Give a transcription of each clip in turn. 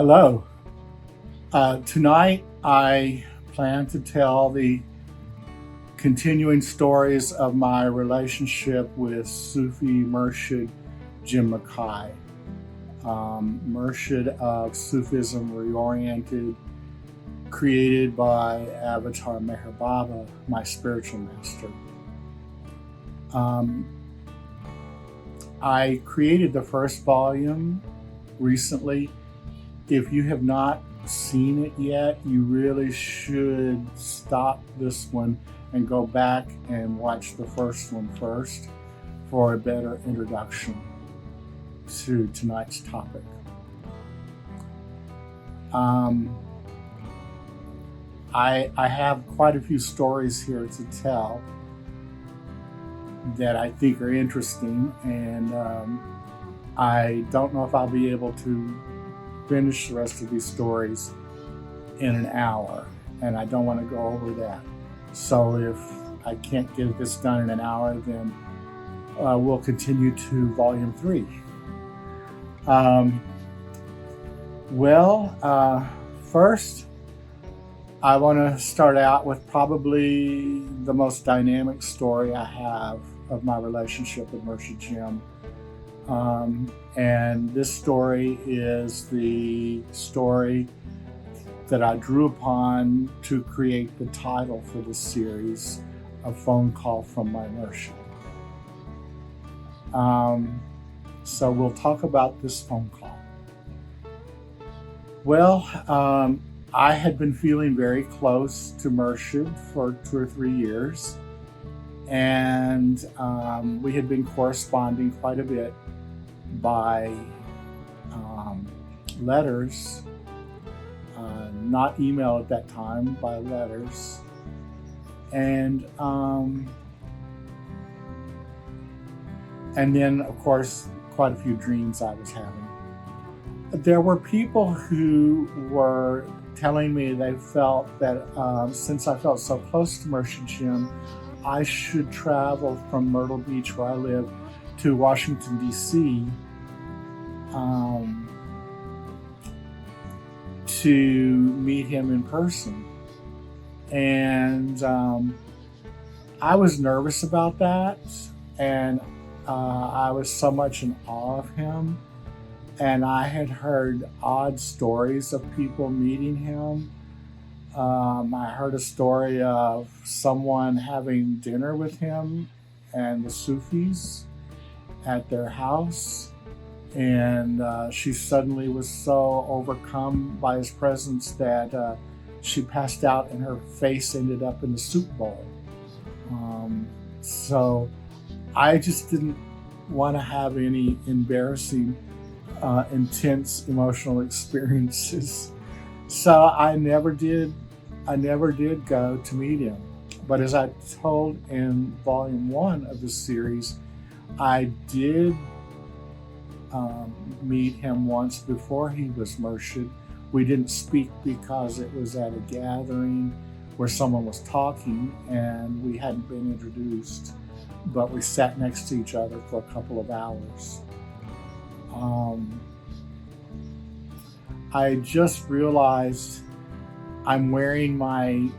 Hello. Tonight I plan to tell the continuing stories of my relationship with Sufi Murshid Jim Mackay. Murshid of Sufism Reoriented, created by Avatar Meher Baba, my spiritual master. I created the first volume recently. If you have not seen it yet, you really should stop this one and go back and watch the first one first for a better introduction to tonight's topic. I have quite a few stories here to tell that I think are interesting, and I don't know if I'll be able to finish the rest of these stories in an hour, and I don't want to go over that. So if I can't get this done in an hour, then we'll continue to volume 3. First, I want to start out with probably the most dynamic story I have of my relationship with Murshid Jim. And this story is the story that I drew upon to create the title for this series, A Phone Call from My Murshid. So we'll talk about this phone call. Well, I had been feeling very close to Murshid for 2 or 3 years, and we had been corresponding quite a bit by letters, not email at that time, by letters, and then of course quite a few dreams I was having. There were people who were telling me they felt that since I felt so close to Murshid Jim, I should travel from Myrtle Beach, where I live, to Washington, D.C. To meet him in person. And I was nervous about that, and I was so much in awe of him. And I had heard odd stories of people meeting him. I heard a story of someone having dinner with him and the Sufis at their house, and she suddenly was so overcome by his presence that she passed out and her face ended up in the soup bowl. So I just didn't want to have any embarrassing intense emotional experiences, so I never did go to meet him. But as I told in volume 1 of the series, I did meet him once before he was Murshid. We didn't speak because it was at a gathering where someone was talking and we hadn't been introduced, but we sat next to each other for a couple of hours. I just realized I'm wearing my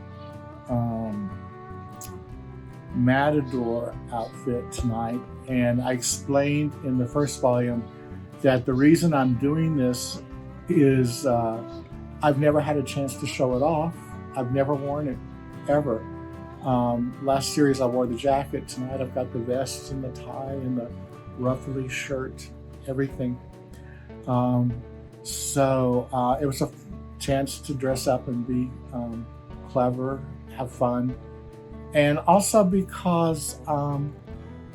Matador outfit tonight, and I explained in the first volume that the reason I'm doing this is I've never had a chance to show it off. I've never worn it ever. Last series I wore the jacket. Tonight I've got the vest and the tie and the ruffly shirt, everything. So it was a chance to dress up and be clever, have fun, and also because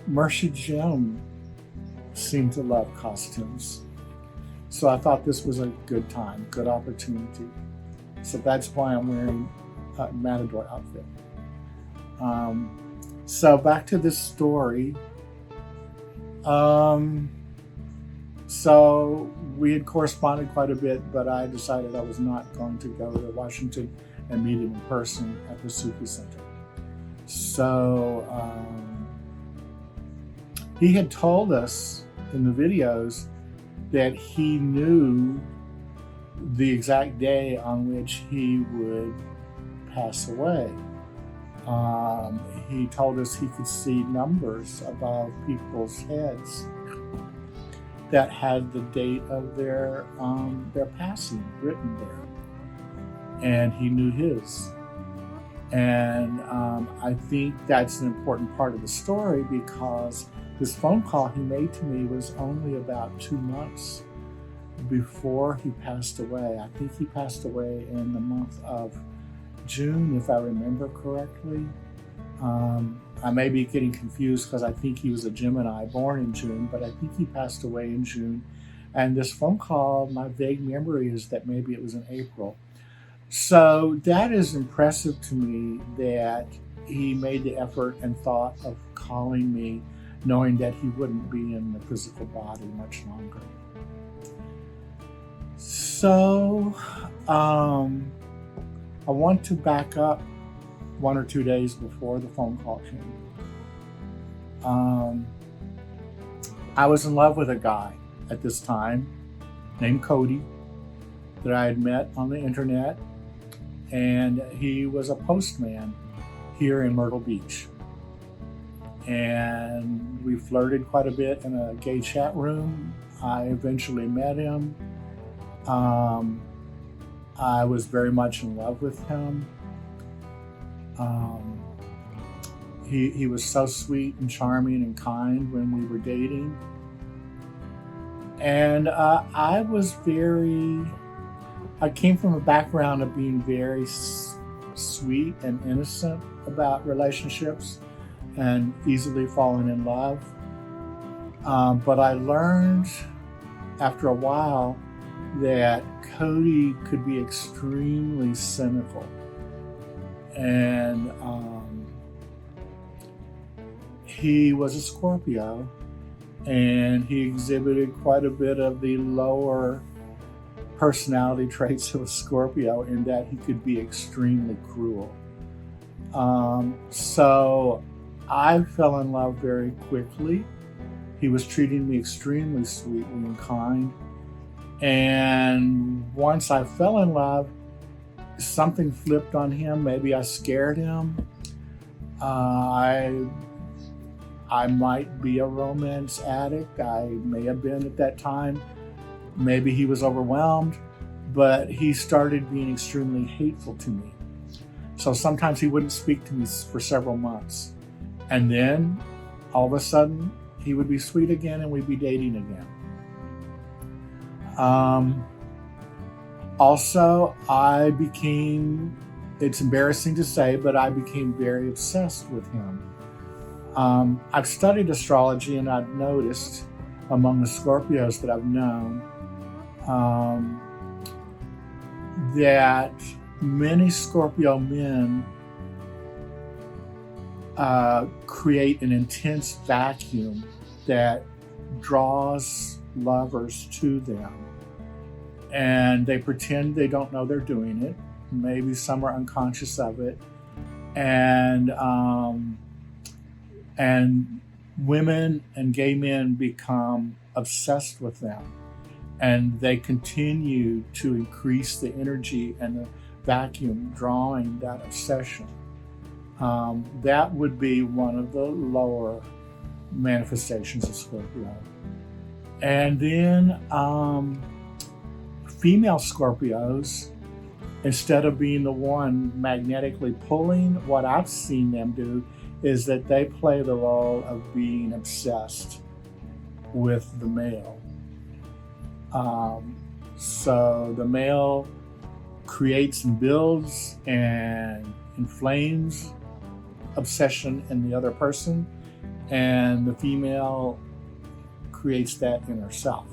Murshid Jim seemed to love costumes. So I thought this was a good time, good opportunity. So that's why I'm wearing a Matador outfit. So back to this story. So we had corresponded quite a bit, but I decided I was not going to go to Washington and meet him in person at the Sufi Center. So he had told us in the videos that he knew the exact day on which he would pass away. He told us he could see numbers above people's heads that had the date of their passing written there, and he knew his. And I think that's an important part of the story, because this phone call he made to me was only about 2 months before he passed away. I think he passed away in the month of June, if I remember correctly. I may be getting confused because I think he was a Gemini born in June, but I think he passed away in June. And this phone call, my vague memory is that maybe it was in April. So that is impressive to me, that he made the effort and thought of calling me, knowing that he wouldn't be in the physical body much longer. So I want to back up 1 or 2 days before the phone call came. I was in love with a guy at this time named Cody that I had met on the internet, and he was a postman here in Myrtle Beach. And we flirted quite a bit in a gay chat room. I eventually met him. I was very much in love with him. He was so sweet and charming and kind when we were dating. And I came from a background of being very sweet and innocent about relationships and easily falling in love. But I learned after a while that Cody could be extremely cynical. And he was a Scorpio, and he exhibited quite a bit of the lower personality traits of a Scorpio, in that he could be extremely cruel. So I fell in love very quickly. He was treating me extremely sweetly and kind. And once I fell in love, something flipped on him. Maybe I scared him. I might be a romance addict. I may have been at that time. Maybe he was overwhelmed, but he started being extremely hateful to me. So sometimes he wouldn't speak to me for several months. And then all of a sudden he would be sweet again and we'd be dating again. Also, it's embarrassing to say, but I became very obsessed with him. I've studied astrology, and I've noticed among the Scorpios that I've known that many Scorpio men create an intense vacuum that draws lovers to them. And they pretend they don't know they're doing it. Maybe some are unconscious of it. And women and gay men become obsessed with them. And they continue to increase the energy and the vacuum drawing that obsession. That would be one of the lower manifestations of Scorpio. And then female Scorpios, instead of being the one magnetically pulling, what I've seen them do is that they play the role of being obsessed with the male. So the male creates and builds and inflames obsession in the other person, and the female creates that in herself.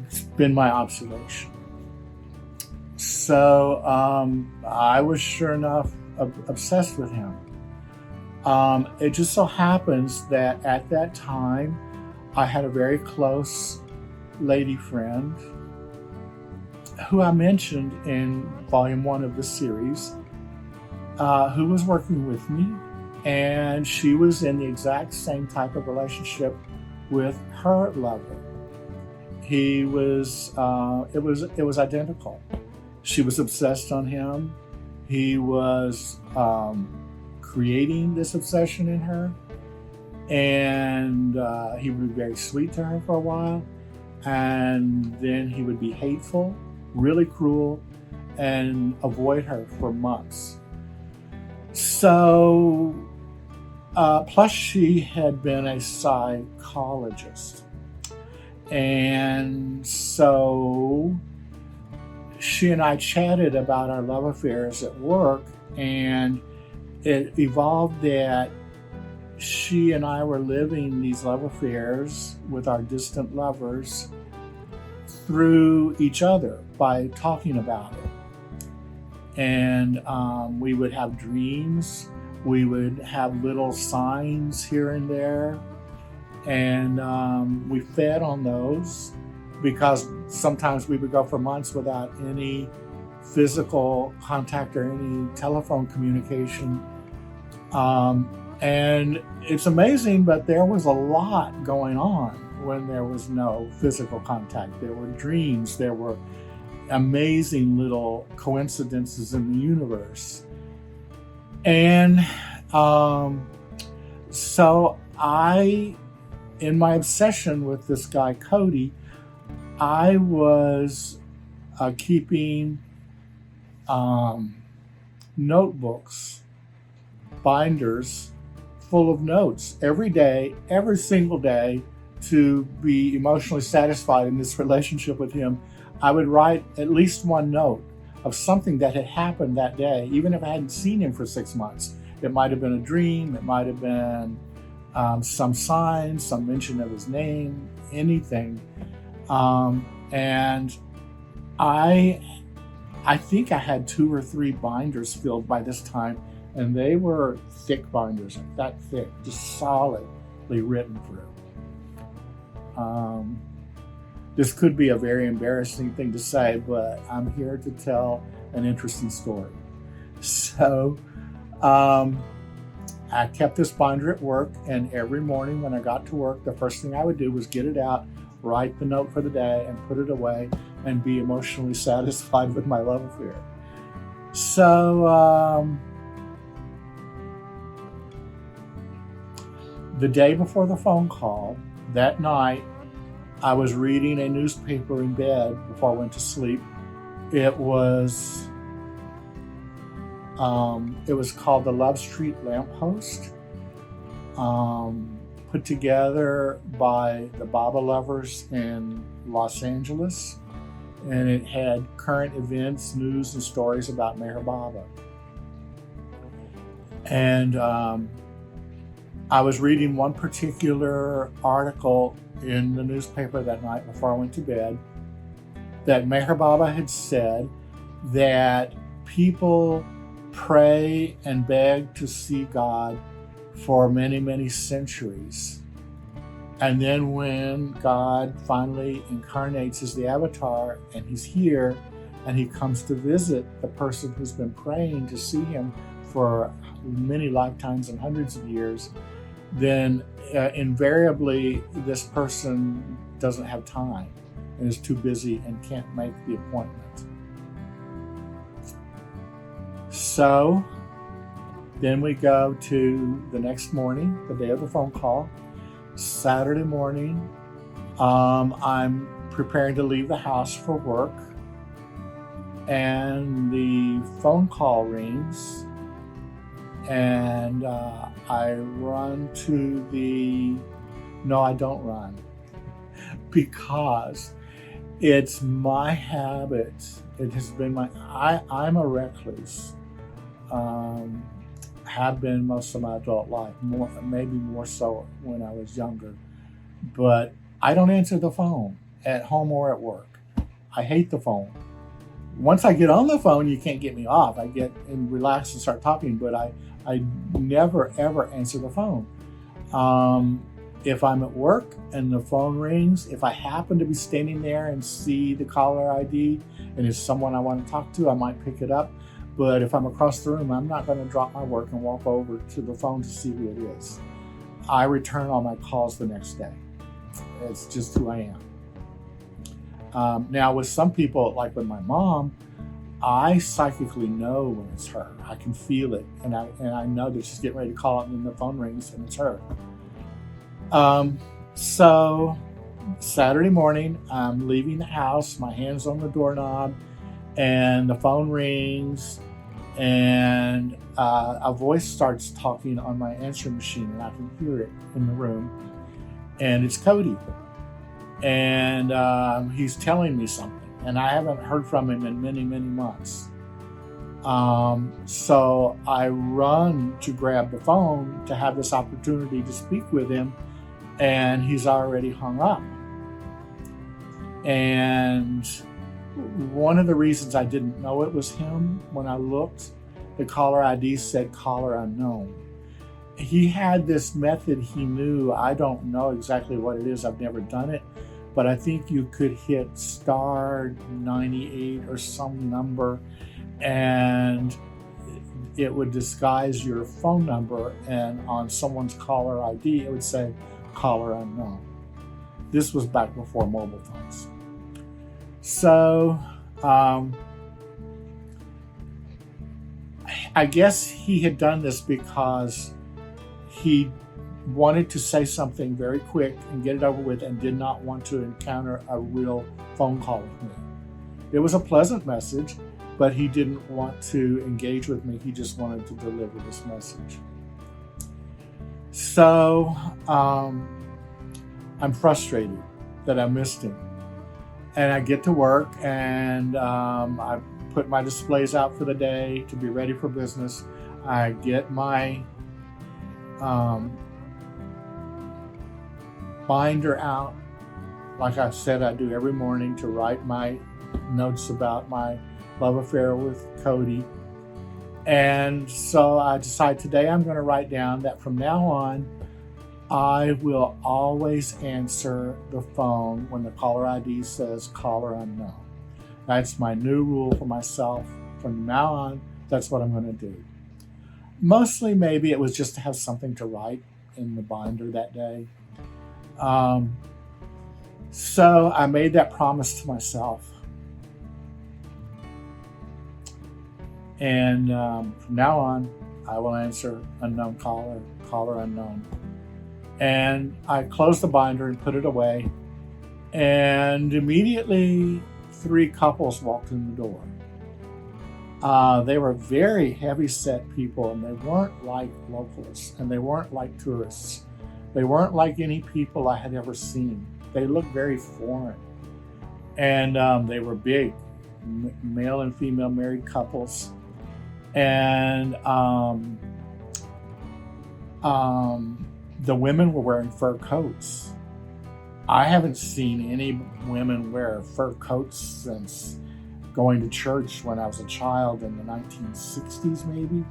It's been my observation. So I was sure enough obsessed with him. It just so happens that at that time I had a very close lady friend who I mentioned in volume 1 of this series, who was working with me, and she was in the exact same type of relationship with her lover. he was, it was identical. She was obsessed on him. He was creating this obsession in her, and he would be very sweet to her for a while, and then he would be hateful, really cruel, and avoid her for months. So, plus she had been a psychologist. And so she and I chatted about our love affairs at work, and it evolved that she and I were living these love affairs with our distant lovers through each other by talking about it. And we would have dreams. We would have little signs here and there. And we fed on those, because sometimes we would go for months without any physical contact or any telephone communication. And it's amazing, but there was a lot going on when there was no physical contact. There were dreams, there were amazing little coincidences in the universe. And so in my obsession with this guy, Cody, I was keeping notebooks, binders full of notes every day, every single day, to be emotionally satisfied in this relationship with him. I would write at least one note of something that had happened that day, even if I hadn't seen him for 6 months. It might have been a dream, it might have been some sign, some mention of his name, anything. And I think I had 2 or 3 binders filled by this time, and they were thick binders, like that thick, just solidly written through. This could be a very embarrassing thing to say, but I'm here to tell an interesting story. So I kept this binder at work, and every morning when I got to work, the first thing I would do was get it out, write the note for the day, and put it away, and be emotionally satisfied with my love affair. So the day before the phone call, that night, I was reading a newspaper in bed before I went to sleep. It was called the Love Street Lamppost, put together by the Baba lovers in Los Angeles, and it had current events, news, and stories about Meher Baba. And I was reading one particular article in the newspaper that night before I went to bed, that Meher Baba had said that people pray and beg to see God for many, many centuries. And then when God finally incarnates as the avatar, and he's here, and he comes to visit the person who's been praying to see him for many lifetimes and hundreds of years, then invariably this person doesn't have time and is too busy and can't make the appointment. So then we go to the next morning, the day of the phone call, Saturday morning. I'm preparing to leave the house for work, and the phone call rings, and I run to no, I don't run, because it's my habit. It has been I'm a recluse. Have been most of my adult life, maybe more so when I was younger. But I don't answer the phone at home or at work. I hate the phone. Once I get on the phone, you can't get me off. I get and relax and start talking, but I never ever answer the phone. If I'm at work and the phone rings, if I happen to be standing there and see the caller ID and it's someone I want to talk to, I might pick it up. But if I'm across the room, I'm not going to drop my work and walk over to the phone to see who it is. I return all my calls the next day. It's just who I am. Now, with some people, like with my mom, I psychically know when it's her. I can feel it, and I know that she's getting ready to call, and then the phone rings, and it's her. So Saturday morning, I'm leaving the house. My hand's on the doorknob, and the phone rings, and a voice starts talking on my answering machine, and I can hear it in the room. And it's Cody, and he's telling me something, and I haven't heard from him in many, many months. So I run to grab the phone to have this opportunity to speak with him, and he's already hung up. And one of the reasons I didn't know it was him, when I looked, the caller ID said caller unknown. He had this method he knew. I don't know exactly what it is. I've never done it, but I think you could hit star 98 or some number, and it would disguise your phone number, and on someone's caller ID, it would say caller unknown. This was back before mobile phones. So I guess he had done this because he wanted to say something very quick and get it over with, and did not want to encounter a real phone call with me. It was a pleasant message, but he didn't want to engage with me. He just wanted to deliver this message. So I'm frustrated that I missed him. And I get to work, and I put my displays out for the day to be ready for business. I get my binder out, like I said I do every morning, to write my notes about my love affair with Cody. And so I decide today I'm going to write down that from now on, I will always answer the phone when the caller ID says caller unknown. That's my new rule for myself. From now on, that's what I'm going to do. Mostly, maybe it was just to have something to write in the binder that day. So I made that promise to myself. And from now on, I will answer unknown caller, caller unknown. And I closed the binder and put it away. And immediately, 3 couples walked in the door. They were very heavy-set people, and they weren't like locals, and they weren't like tourists. They weren't like any people I had ever seen. They looked very foreign. And they were big, male and female married couples. And the women were wearing fur coats. I haven't seen any women wear fur coats since going to church when I was a child in the 1960s, maybe.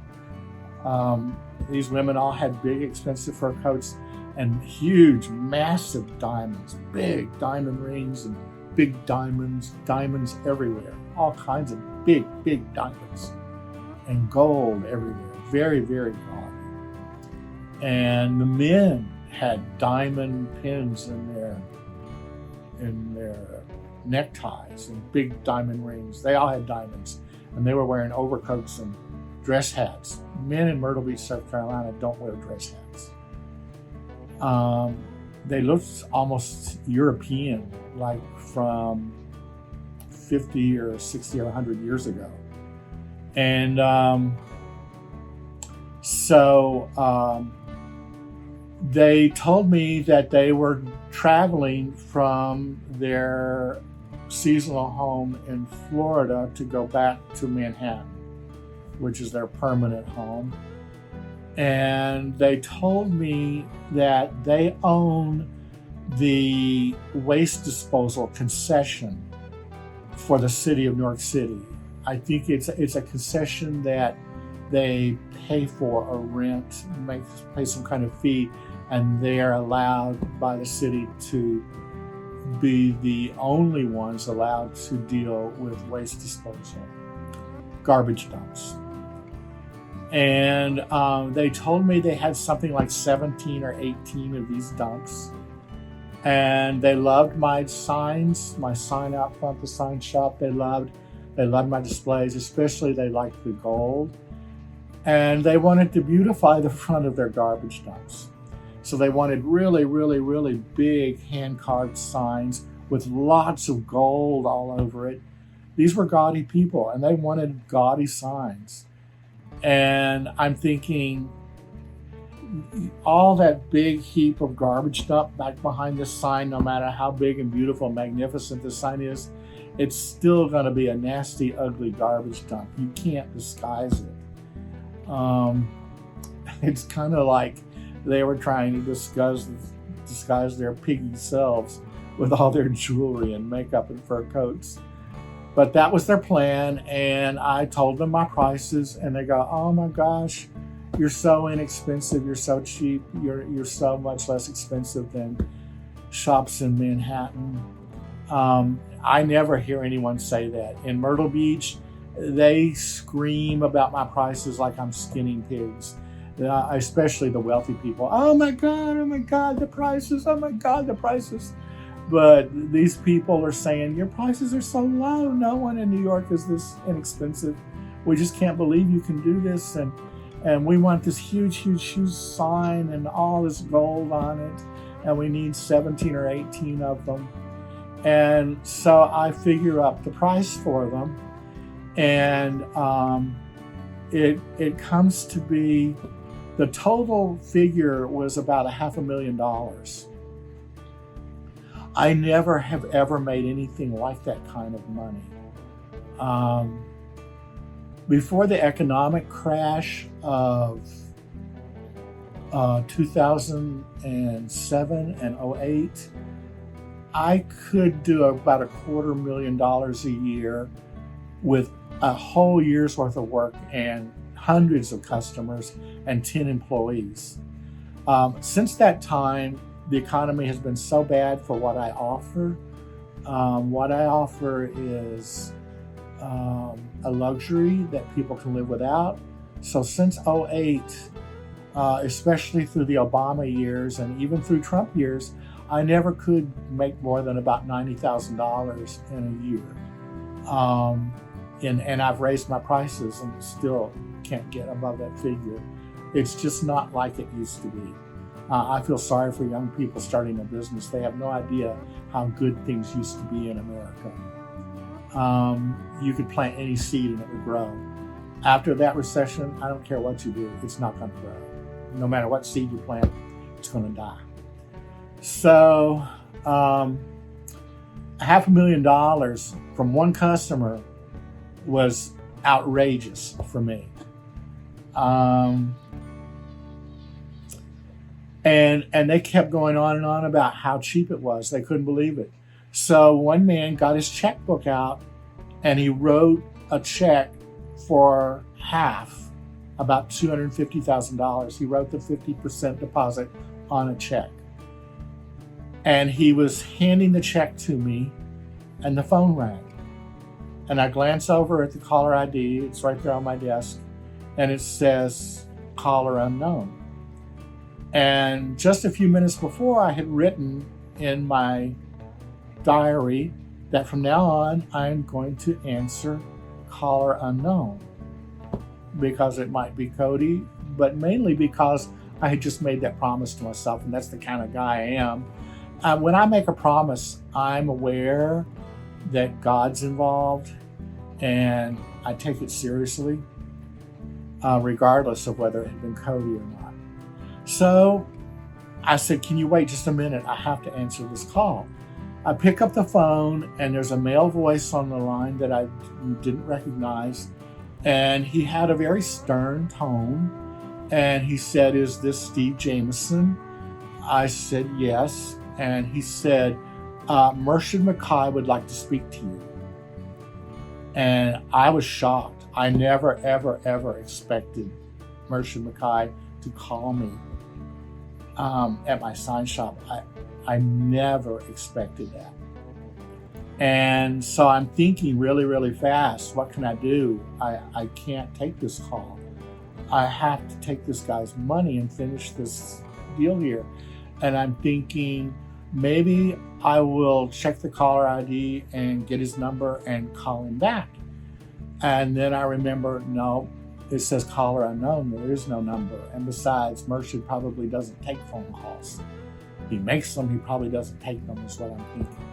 These women all had big, expensive fur coats and huge, massive diamonds, big diamond rings and big diamonds everywhere, all kinds of big, big diamonds, and gold everywhere, very, very gaudy. And the men had diamond pins in their neckties and big diamond rings. They all had diamonds, and they were wearing overcoats and dress hats. Men in Myrtle Beach, South Carolina don't wear dress hats. They looked almost European, like from 50 or 60 or 100 years ago. And they told me that they were traveling from their seasonal home in Florida to go back to Manhattan, which is their permanent home. And they told me that they own the waste disposal concession for the city of New York City. I think it's a concession that they pay for or rent, pay some kind of fee, and they're allowed by the city to be the only ones allowed to deal with waste disposal, garbage dumps. And they told me they had something like 17 or 18 of these dumps. And they loved my signs, my sign out front, the sign shop. They loved my displays, especially they liked the gold. And they wanted to beautify the front of their garbage dumps. So they wanted really, really, really big hand-carved signs with lots of gold all over it. These were gaudy people, and they wanted gaudy signs. And I'm thinking, all that big heap of garbage dump back behind this sign, no matter how big and beautiful and magnificent the sign is, it's still going to be a nasty, ugly garbage dump. You can't disguise it. It's kind of like they were trying to disguise their piggy selves with all their jewelry and makeup and fur coats. But that was their plan, and I told them my prices, and they go, "Oh my gosh, you're so inexpensive, you're so cheap, you're so much less expensive than shops in Manhattan." I never hear anyone say that. In Myrtle Beach, they scream about my prices like I'm skinning pigs, especially the wealthy people. Oh my God, the prices, oh my God, the prices. But these people are saying, your prices are so low. No one in New York is this inexpensive. We just can't believe you can do this. And we want this huge, huge, huge sign and all this gold on it. And we need 17 or 18 of them. And so I figure up the price for them. And it comes to be, the total figure was about $500,000. I never have ever made anything like that kind of money. Before the economic crash of 2007 and 08, I could do about $250,000 a year with a whole year's worth of work and hundreds of customers and 10 employees. Since that time, the economy has been so bad for what I offer. What I offer is a luxury that people can live without. So since 08, especially through the Obama years and even through Trump years, I never could make more than about $90,000 in a year. And I've raised my prices and still can't get above that figure. It's just not like it used to be. I feel sorry for young people starting a business. They have no idea how good things used to be in America. You could plant any seed and it would grow. After that recession, I don't care what you do, it's not going to grow. No matter what seed you plant, it's going to die. So $500,000 from one customer was outrageous for me. And they kept going on and on about how cheap it was. They couldn't believe it. So one man got his checkbook out and he wrote a check for half, about $250,000. He wrote the 50% deposit on a check. And he was handing the check to me and the phone rang. And I glance over at the caller ID, it's right there on my desk, and it says caller unknown. And just a few minutes before, I had written in my diary that from now on, I'm going to answer caller unknown, because it might be Cody, but mainly because I had just made that promise to myself, and that's the kind of guy I am. When I make a promise, I'm aware that God's involved, and I take it seriously, regardless of whether it had been Cody or not. So I said, can you wait just a minute? I have to answer this call. I pick up the phone, and there's a male voice on the line that I didn't recognize, and he had a very stern tone, and he said, is this Steve Jameson? I said, yes. And he said, MURSHID Mackay would like to speak to you. And I was shocked. I never, ever, ever expected MURSHID Mackay to call me at my sign shop. I never expected that. And so I'm thinking really, really fast, what can I do? I can't take this call. I have to take this guy's money and finish this deal here. And I'm thinking, maybe I will check the caller ID and get his number and call him back. And then I remember, no, it says caller unknown. There is no number. And besides, MURSHID probably doesn't take phone calls. He makes them, he probably doesn't take them, is what I'm thinking.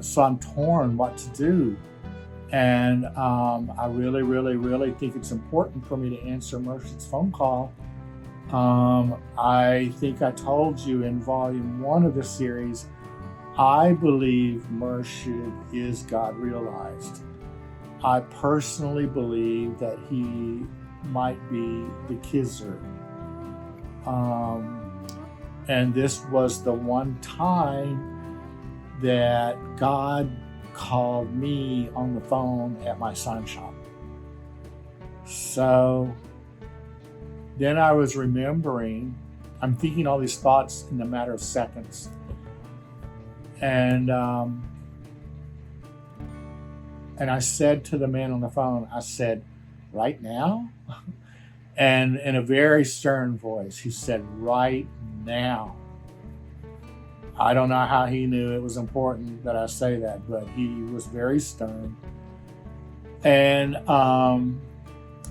So I'm torn what to do. And I really, really, really think it's important for me to answer MURSHID's phone call. I think I told you in volume 1 of the series, I believe MURSHID is God realized. I personally believe that he might be the Khizr. And this was the one time that God called me on the phone at my sign shop. So then I was remembering, I'm thinking all these thoughts in a matter of seconds. And I said to the man on the phone, I said, right now? And in a very stern voice, he said, right now. I don't know how he knew it was important that I say that, but he was very stern. And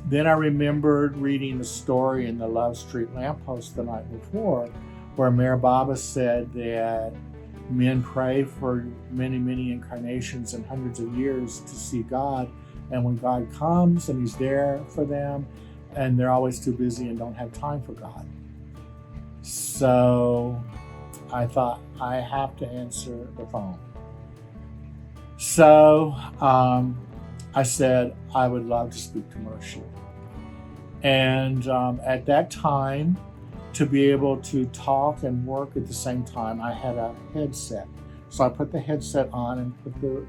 then I remembered reading the story in the Love Street Lamppost the night before, where Mayor Baba said that men pray for many, many incarnations and hundreds of years to see God. And when God comes and he's there for them, and they're always too busy and don't have time for God. So I thought, I have to answer the phone. So I said, I would love to speak to MURSHID. And at that time, to be able to talk and work at the same time, I had a headset. So I put the headset on and put the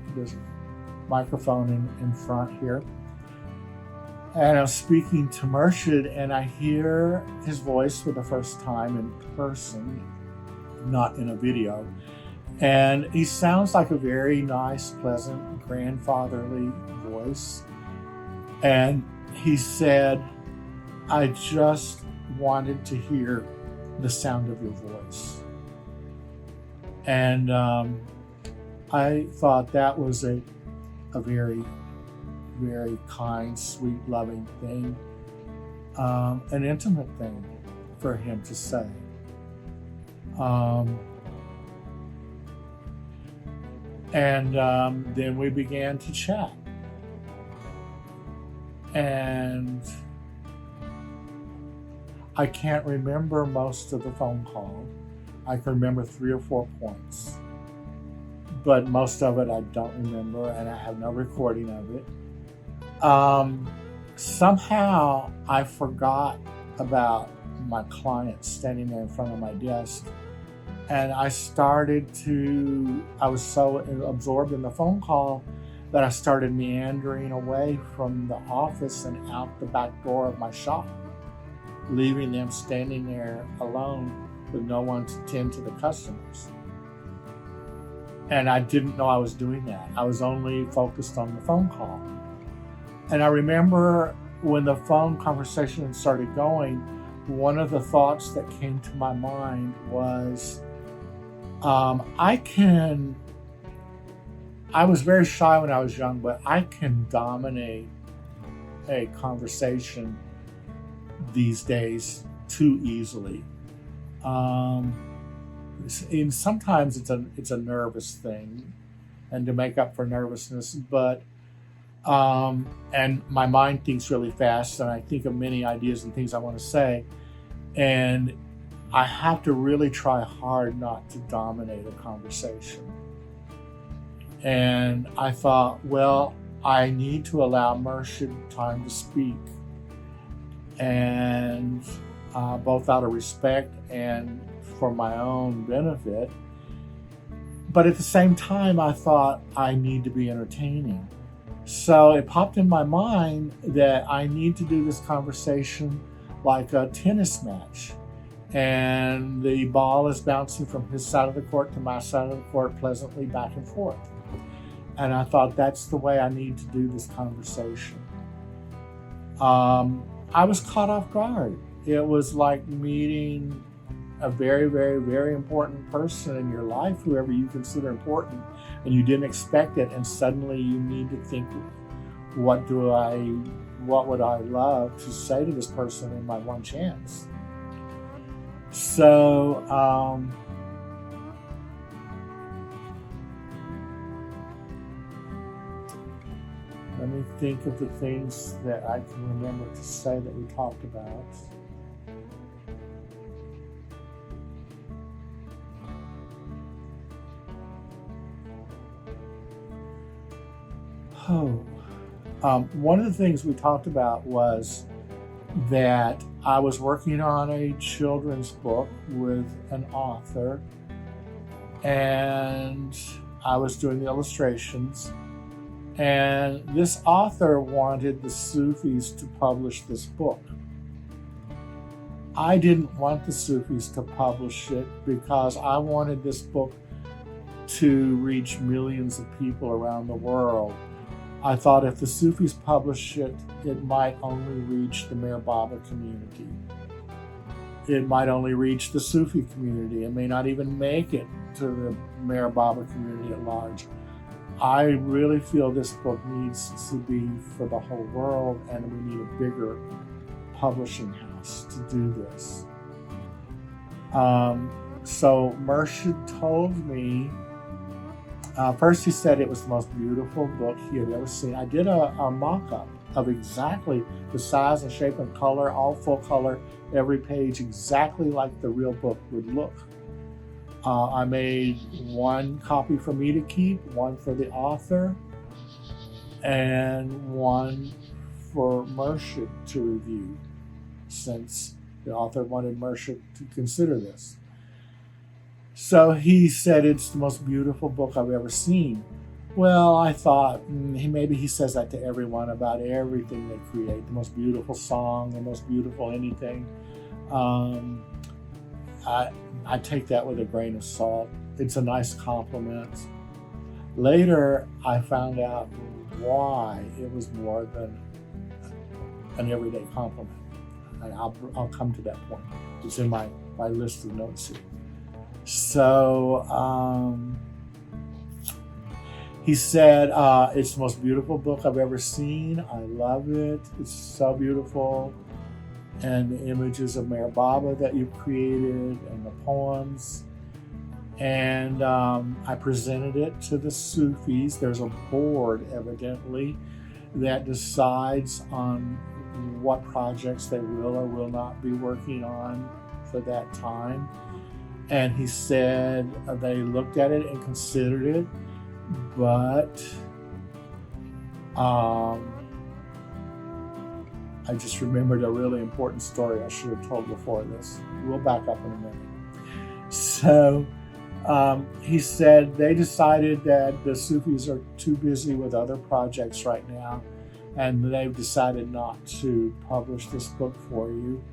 microphone in front here. And I'm speaking to MURSHID, and I hear his voice for the first time in person, not in a video. And he sounds like a very nice, pleasant, grandfatherly voice. And he said, I just wanted to hear the sound of your voice. And I thought that was a very, very kind, sweet, loving thing, an intimate thing for him to say. And then we began to chat. And I can't remember most of the phone call. I can remember 3 or 4 points. But most of it I don't remember, and I have no recording of it. Somehow I forgot about my client standing there in front of my desk. And I was so absorbed in the phone call that I started meandering away from the office and out the back door of my shop, leaving them standing there alone with no one to tend to the customers. And I didn't know I was doing that. I was only focused on the phone call. And I remember when the phone conversation started going, one of the thoughts that came to my mind was, I was very shy when I was young, but I can dominate a conversation these days too easily. And sometimes it's a nervous thing, and to make up for nervousness, but and my mind thinks really fast, and I think of many ideas and things I want to say, and I have to really try hard not to dominate a conversation. And I thought, well, I need to allow MURSHID time to speak, and both out of respect and for my own benefit. But at the same time, I thought I need to be entertaining. So it popped in my mind that I need to do this conversation like a tennis match. And the ball is bouncing from his side of the court to my side of the court, pleasantly back and forth. And I thought that's the way I need to do this conversation. I was caught off guard. It was like meeting a very, very, very important person in your life, whoever you consider important, and you didn't expect it, and suddenly you need to think, what would I love to say to this person in my one chance? So, let me think of the things that I can remember to say that we talked about. One of the things we talked about was that I was working on a children's book with an author, and I was doing the illustrations, and this author wanted the Sufis to publish this book. I didn't want the Sufis to publish it because I wanted this book to reach millions of people around the world. I thought if the Sufis published it, it might only reach the Meher Baba community. It might only reach the Sufi community. It may not even make it to the Meher Baba community at large. I really feel this book needs to be for the whole world, and we need a bigger publishing house to do this. So MURSHID told me, first he said it was the most beautiful book he had ever seen. I did a mock-up of exactly the size and shape and color, all full color, every page exactly like the real book would look. I made one copy for me to keep, one for the author, and one for MURSHID to review, since the author wanted MURSHID to consider this. So he said it's the most beautiful book I've ever seen. Well, I thought maybe he says that to everyone about everything they create, the most beautiful song, the most beautiful anything. I take that with a grain of salt. It's a nice compliment. Later, I found out why it was more than an everyday compliment. And I'll come to that point. It's in my list of notes here. So he said, it's the most beautiful book I've ever seen. I love it. It's so beautiful. And the images of Meher Baba that you've created and the poems. And I presented it to the Sufis. There's a board, evidently, that decides on what projects they will or will not be working on for that time. And he said they looked at it and considered it, but I just remembered a really important story I should have told before this. We'll back up in a minute. So he said they decided that the Sufis are too busy with other projects right now, and they've decided not to publish this book for you.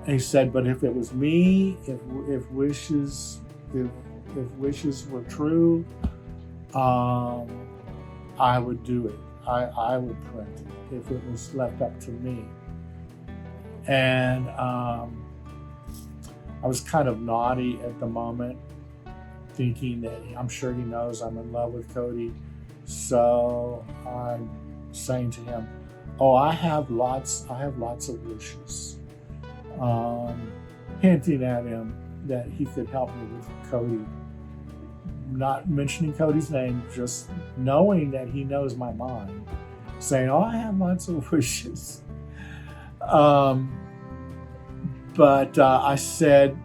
And he said, but if it was me, if wishes were true, I would do it. I would print it if it was left up to me. And I was kind of naughty at the moment, thinking that I'm sure he knows I'm in love with Cody. So I'm saying to him, oh, I have lots of wishes. Hinting at him that he could help me with Cody. Not mentioning Cody's name, just knowing that he knows my mind. Saying, oh, I have lots of wishes. But I said,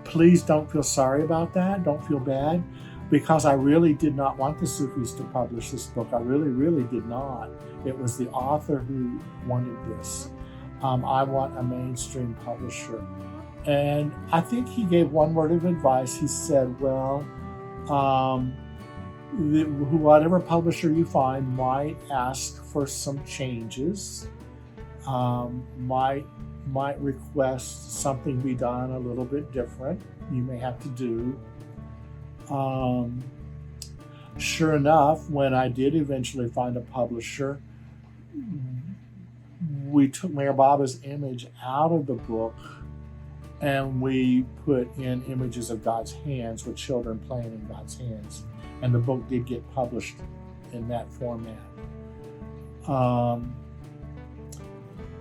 please don't feel sorry about that. Don't feel bad. Because I really did not want the Sufis to publish this book. I really, really did not. It was the author who wanted this. I want a mainstream publisher. And I think he gave one word of advice. He said, well, whatever publisher you find might ask for some changes, might request something be done a little bit different. You may have to do. Sure enough, when I did eventually find a publisher, we took Meher Baba's image out of the book and we put in images of God's hands with children playing in God's hands. And the book did get published in that format.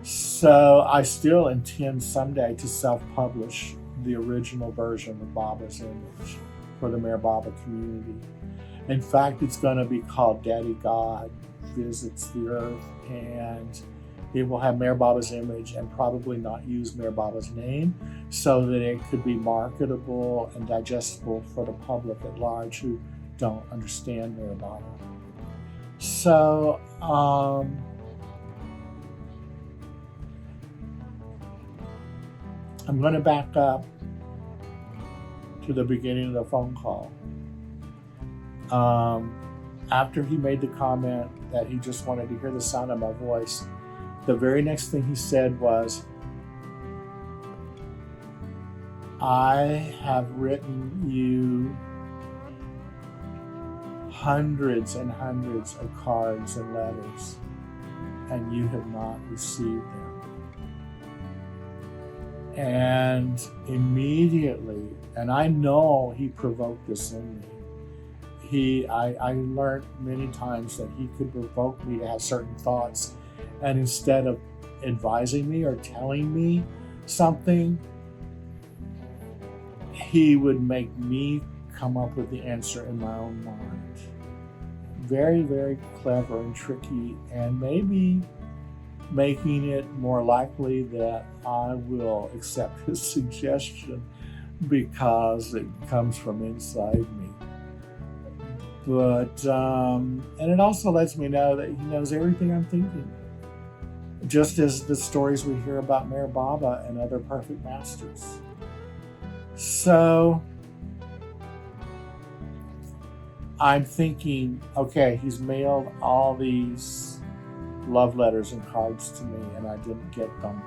So I still intend someday to self-publish the original version of Baba's image for the Mayor Baba community. In fact, it's going to be called Daddy God Visits the Earth, and it will have Mayor Baba's image and probably not use Mayor Baba's name, so that it could be marketable and digestible for the public at large who don't understand Mayor Baba. So, I'm going to back up to the beginning of the phone call. After he made the comment that he just wanted to hear the sound of my voice, the very next thing he said was, I have written you hundreds and hundreds of cards and letters, and you have not received them. And immediately, and I know he provoked this in me. I learned many times that he could provoke me to have certain thoughts, and instead of advising me or telling me something, he would make me come up with the answer in my own mind. Very, very clever and tricky, and maybe making it more likely that I will accept his suggestion because it comes from inside me. But, and it also lets me know that he knows everything I'm thinking. Just as the stories we hear about Mayor Baba and other perfect masters. So, I'm thinking, okay, he's mailed all these love letters and cards to me, and I didn't get them.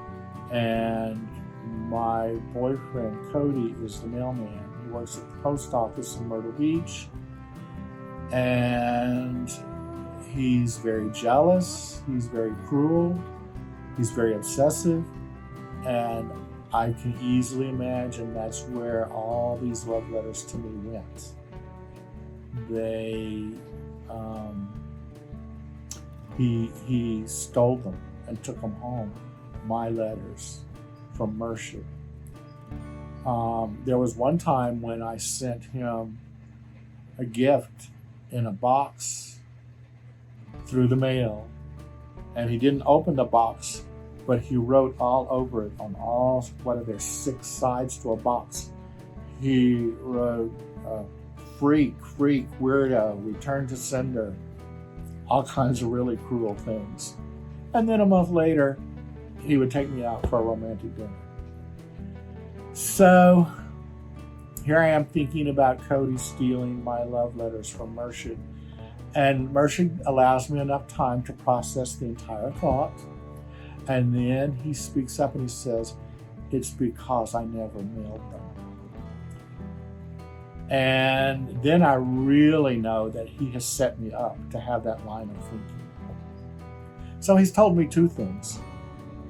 And my boyfriend, Cody, is the mailman. He works at the post office in Myrtle Beach. And he's very jealous, he's very cruel, he's very obsessive, and I can easily imagine that's where all these love letters to me went. He stole them and took them home, my letters from MURSHID. There was one time when I sent him a gift in a box through the mail, and he didn't open the box, but he wrote all over it on all, what are there, 6 sides to a box. He wrote, freak, weirdo, return to sender, all kinds of really cruel things. And then a month later, he would take me out for a romantic dinner. So, here I am thinking about Cody stealing my love letters from MURSHID. And MURSHID allows me enough time to process the entire thought. And then he speaks up and he says, it's because I never mailed them. And then I really know that he has set me up to have that line of thinking. So he's told me 2 things.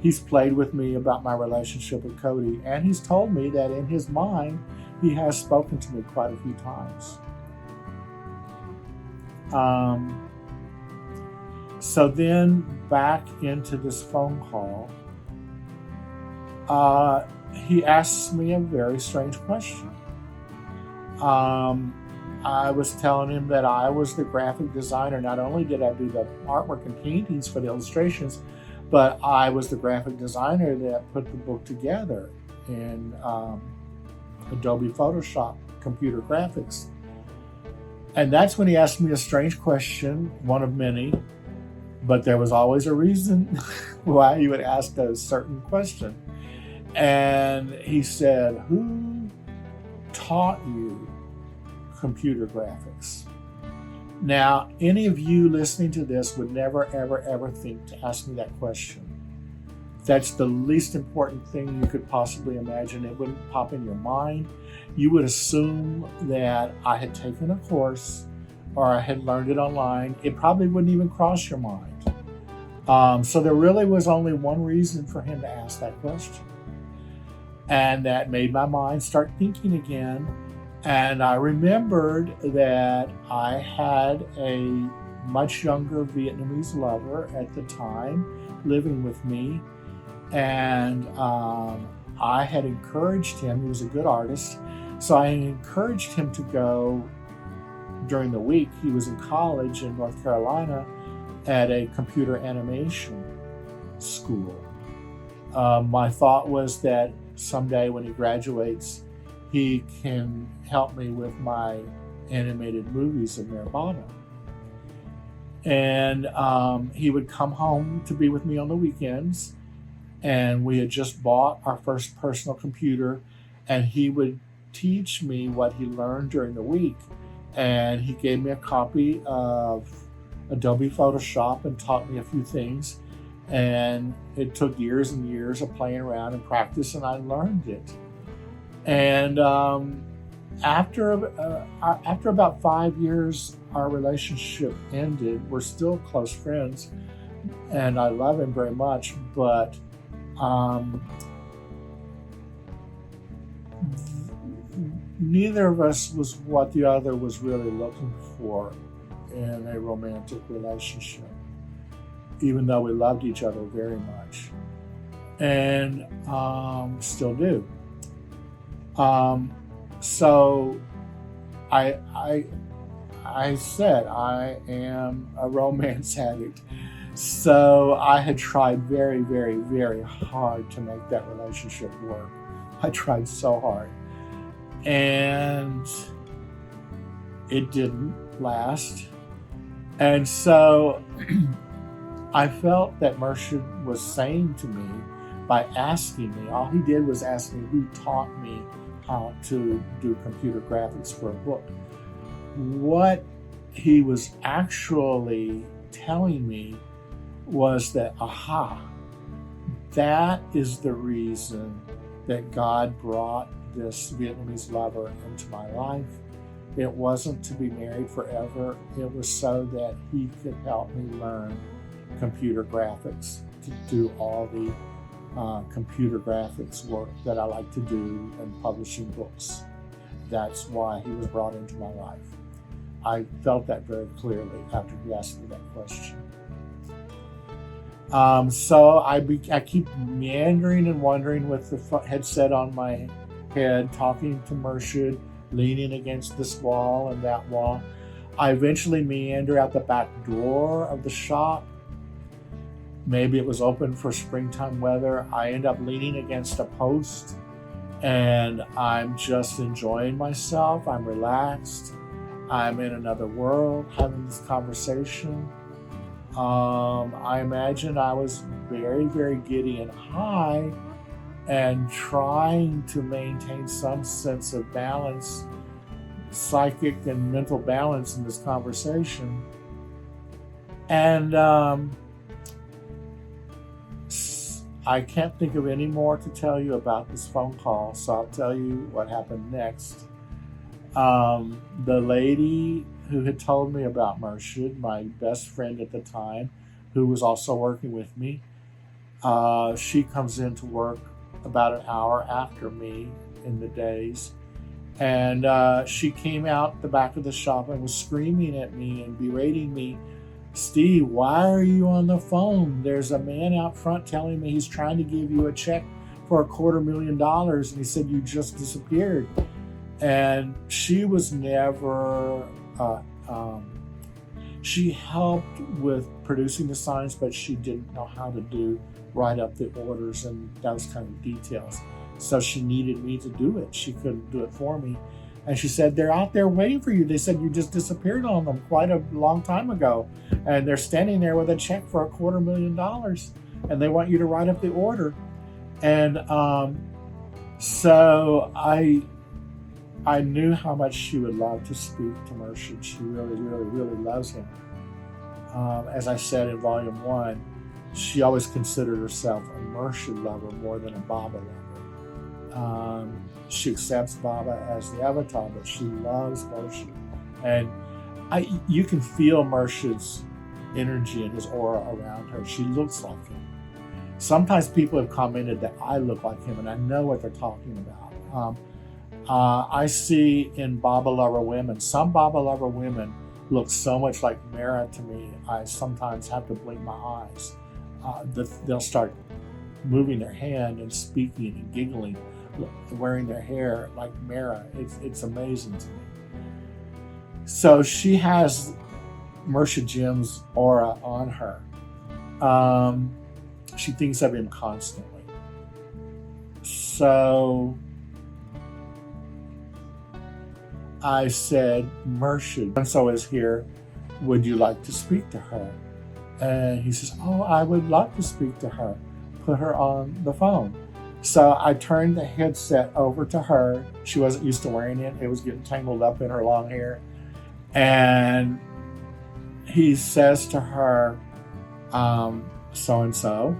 He's played with me about my relationship with Cody, and he's told me that in his mind, he has spoken to me quite a few times. So then back into this phone call, he asks me a very strange question. I was telling him that I was the graphic designer. Not only did I do the artwork and paintings for the illustrations, but I was the graphic designer that put the book together in Adobe Photoshop, computer graphics. And that's when he asked me a strange question, one of many, but there was always a reason why he would ask a certain question. And he said, who taught you computer graphics? Now, any of you listening to this would never, ever, ever think to ask me that question. That's the least important thing you could possibly imagine. It wouldn't pop in your mind. You would assume that I had taken a course or I had learned it online. It probably wouldn't even cross your mind. So there really was only one reason for him to ask that question. And that made my mind start thinking again. And I remembered that I had a much younger Vietnamese lover at the time living with me. And I had encouraged him, he was a good artist, so I encouraged him to go during the week. He was in college in North Carolina at a computer animation school. My thought was that someday when he graduates, he can help me with my animated movies of Nirvana. And he would come home to be with me on the weekends. And we had just bought our first personal computer, and he would teach me what he learned during the week. And he gave me a copy of Adobe Photoshop and taught me a few things. And it took years and years of playing around and practice, and I learned it. And after about 5 years, our relationship ended. We're still close friends, and I love him very much, but neither of us was what the other was really looking for in a romantic relationship, even though we loved each other very much, and still do. So I said I am a romance addict. So I had tried very, very, very hard to make that relationship work. I tried so hard. And it didn't last. And so I felt that MURSHID was saying to me by asking me, all he did was ask me who taught me how to do computer graphics for a book. What he was actually telling me was that, that is the reason that God brought this Vietnamese lover into my life. It wasn't to be married forever. It was so that he could help me learn computer graphics, to do all the computer graphics work that I like to do and publishing books. That's why he was brought into my life. I felt that very clearly after he asked me that question. So I keep meandering and wondering with the headset on my head, talking to MURSHID, leaning against this wall and that wall. I eventually meander out the back door of the shop. Maybe it was open for springtime weather. I end up leaning against a post, and I'm just enjoying myself. I'm relaxed. I'm in another world having this conversation. I imagine I was very, very giddy and high and trying to maintain some sense of balance, psychic and mental balance in this conversation. And I can't think of any more to tell you about this phone call, so I'll tell you what happened next. The lady who had told me about MURSHID, my best friend at the time, who was also working with me, she comes in to work about an hour after me in the days. And she came out the back of the shop and was screaming at me and berating me. Steve, why are you on the phone? There's a man out front telling me he's trying to give you a check for $250,000, and he said you just disappeared. And she was never, she helped with producing the signs, but she didn't know how to write up the orders and those kind of details. So she needed me to do it. She couldn't do it for me. And she said, they're out there waiting for you. They said you just disappeared on them quite a long time ago. And they're standing there with a check for $250,000. And they want you to write up the order. And so I knew how much she would love to speak to MURSHID. She really, really, really loves him. As I said in Volume 1, she always considered herself a MURSHID lover more than a Baba lover. She accepts Baba as the avatar, but she loves MURSHID. And you can feel MURSHID's energy and his aura around her. She looks like him. Sometimes people have commented that I look like him, and I know what they're talking about. I see in Baba Lover women, some Baba Lover women look so much like Mara to me, I sometimes have to blink my eyes. They'll start moving their hand and speaking and giggling, wearing their hair like Mara. It's amazing to me. So she has MURSHID Jim's aura on her. She thinks of him constantly. So I said, MURSHID, so-and-so is here. Would you like to speak to her? And he says, oh, I would love to speak to her. Put her on the phone. So I turned the headset over to her. She wasn't used to wearing it. It was getting tangled up in her long hair. And he says to her, so-and-so,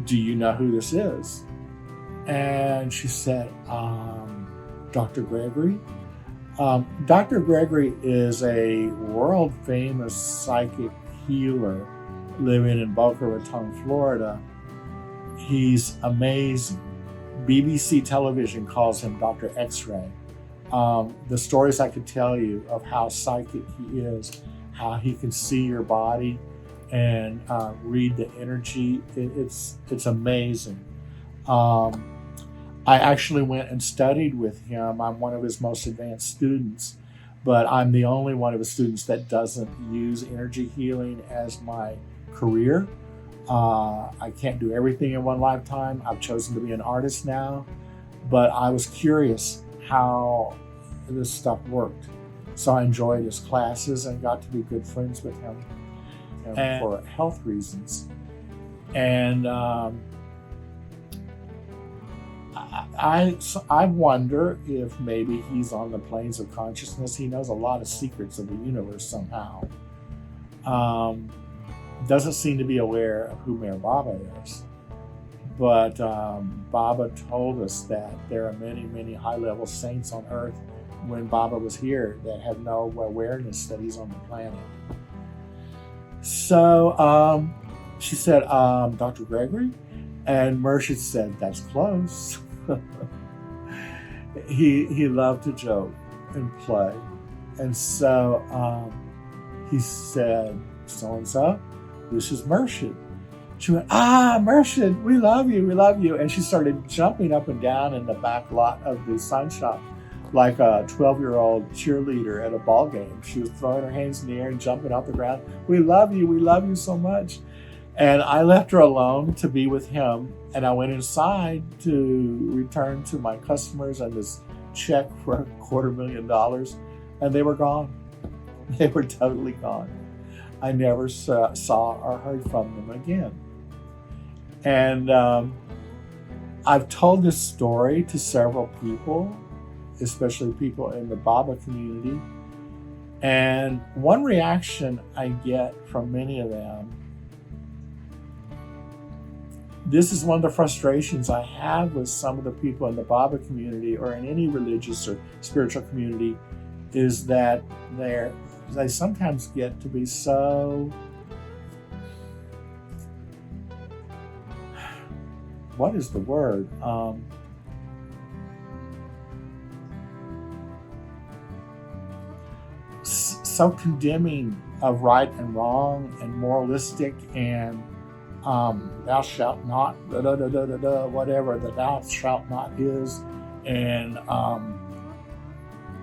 do you know who this is? And she said, Dr. Gregory. Dr. Gregory is a world-famous psychic healer living in Boca Raton, Florida. He's amazing. BBC television calls him Dr. X-Ray. The stories I could tell you of how psychic he is, how he can see your body and read the energy, it's amazing. I actually went and studied with him. I'm one of his most advanced students, but I'm the only one of his students that doesn't use energy healing as my career. I can't do everything in one lifetime. I've chosen to be an artist now, but I was curious how this stuff worked. So I enjoyed his classes and got to be good friends with him and for health reasons. And I wonder if maybe he's on the planes of consciousness. He knows a lot of secrets of the universe somehow. Doesn't seem to be aware of who Mayor Baba is. But Baba told us that there are many, many high-level saints on earth when Baba was here that have no awareness that he's on the planet. So she said, Dr. Gregory? And MURSHID said, that's close. He loved to joke and play. And so he said, so-and-so, this is MURSHID. She went, MURSHID, we love you, we love you. And she started jumping up and down in the back lot of the sign shop like a 12-year-old cheerleader at a ball game. She was throwing her hands in the air and jumping off the ground. We love you so much. And I left her alone to be with him. And I went inside to return to my customers and this check for $250,000. And they were gone. They were totally gone. I never saw or heard from them again. And I've told this story to several people, especially people in the Baba community. And one reaction I get from many of them, this is one of the frustrations I have with some of the people in the Baba community or in any religious or spiritual community, is that they sometimes get to be so, what is the word? So condemning of right and wrong and moralistic and thou shalt not, whatever the thou shalt not is. And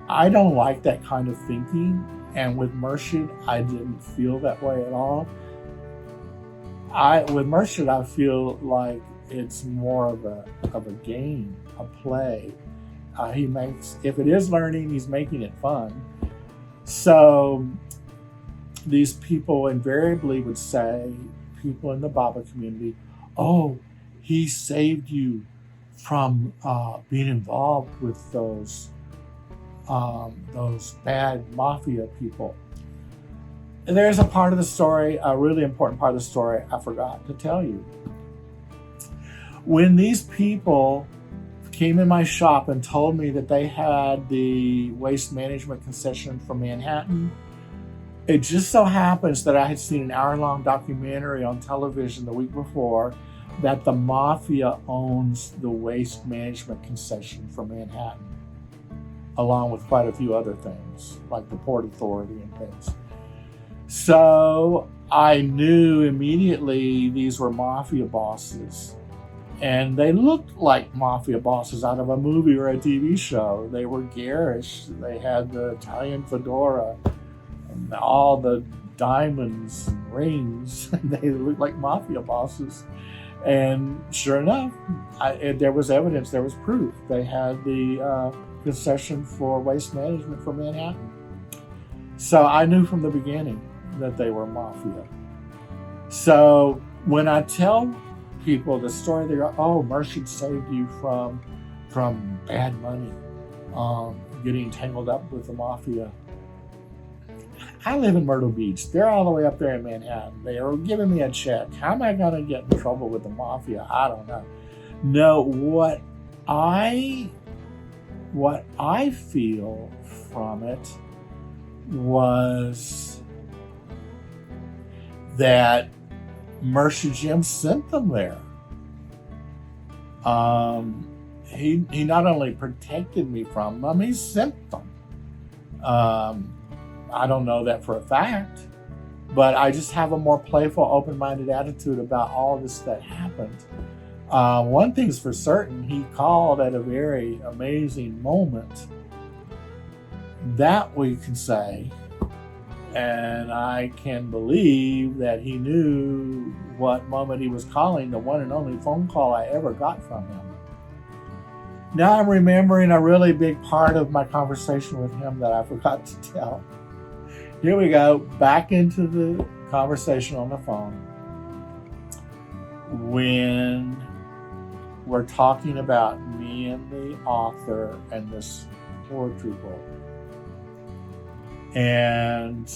I don't like that kind of thinking. And with MURSHID, I didn't feel that way at all. With MURSHID, I feel like it's more of a game, a play. If it is learning, he's making it fun. So these people invariably would say, people in the Baba community, oh, he saved you from being involved with those bad mafia people. And there's a part of the story, a really important part of the story I forgot to tell you. When these people came in my shop and told me that they had the waste management concession from Manhattan, it just so happens that I had seen an hour-long documentary on television the week before that the mafia owns the waste management concession for Manhattan, along with quite a few other things, like the Port Authority and things. So I knew immediately these were mafia bosses. And they looked like mafia bosses out of a movie or a TV show. They were garish. They had the Italian fedora and all the diamonds and rings. They looked like mafia bosses. And sure enough, there was evidence, there was proof. They had the concession for waste management for Manhattan. So I knew from the beginning that they were mafia. So when I tell people the story, they go, "Oh, MURSHID saved you from bad money, getting tangled up with the mafia." I live in Myrtle Beach. They're all the way up there in Manhattan. They are giving me a check. How am I going to get in trouble with the mafia? I don't know. No, what I feel from it was that MURSHID Jim sent them there. He not only protected me from them, he sent them. I don't know that for a fact, but I just have a more playful, open-minded attitude about all this that happened. One thing's for certain, he called at a very amazing moment. That we can say. And I can believe that he knew what moment he was calling, the one and only phone call I ever got from him. Now I'm remembering a really big part of my conversation with him that I forgot to tell. Here we go, back into the conversation on the phone. When we're talking about me and the author and this poetry book. And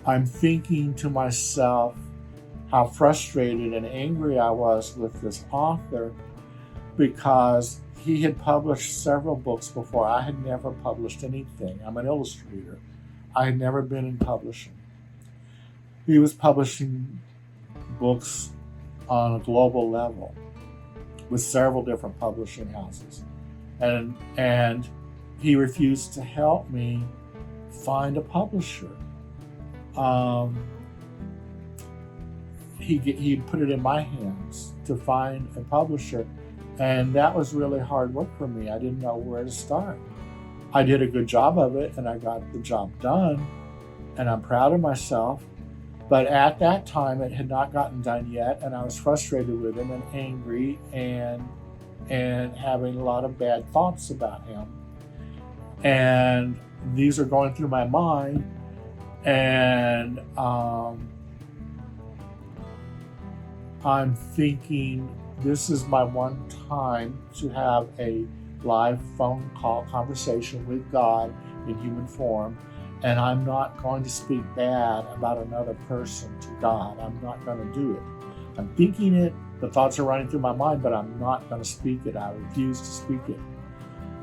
I'm thinking to myself how frustrated and angry I was with this author because he had published several books before. I had never published anything. I'm an illustrator. I had never been in publishing. He was publishing books on a global level with several different publishing houses. And he refused to help me find a publisher. He put it in my hands to find a publisher, and that was really hard work for me. I didn't know where to start. I did a good job of it, and I got the job done, and I'm proud of myself. But at that time, it had not gotten done yet, and I was frustrated with him and angry and having a lot of bad thoughts about him. And these are going through my mind, and I'm thinking this is my one time to have a live phone call conversation with God in human form, and I'm not going to speak bad about another person to God. I'm not going to do it. I'm thinking it, the thoughts are running through my mind, but I'm not going to speak it. I refuse to speak it.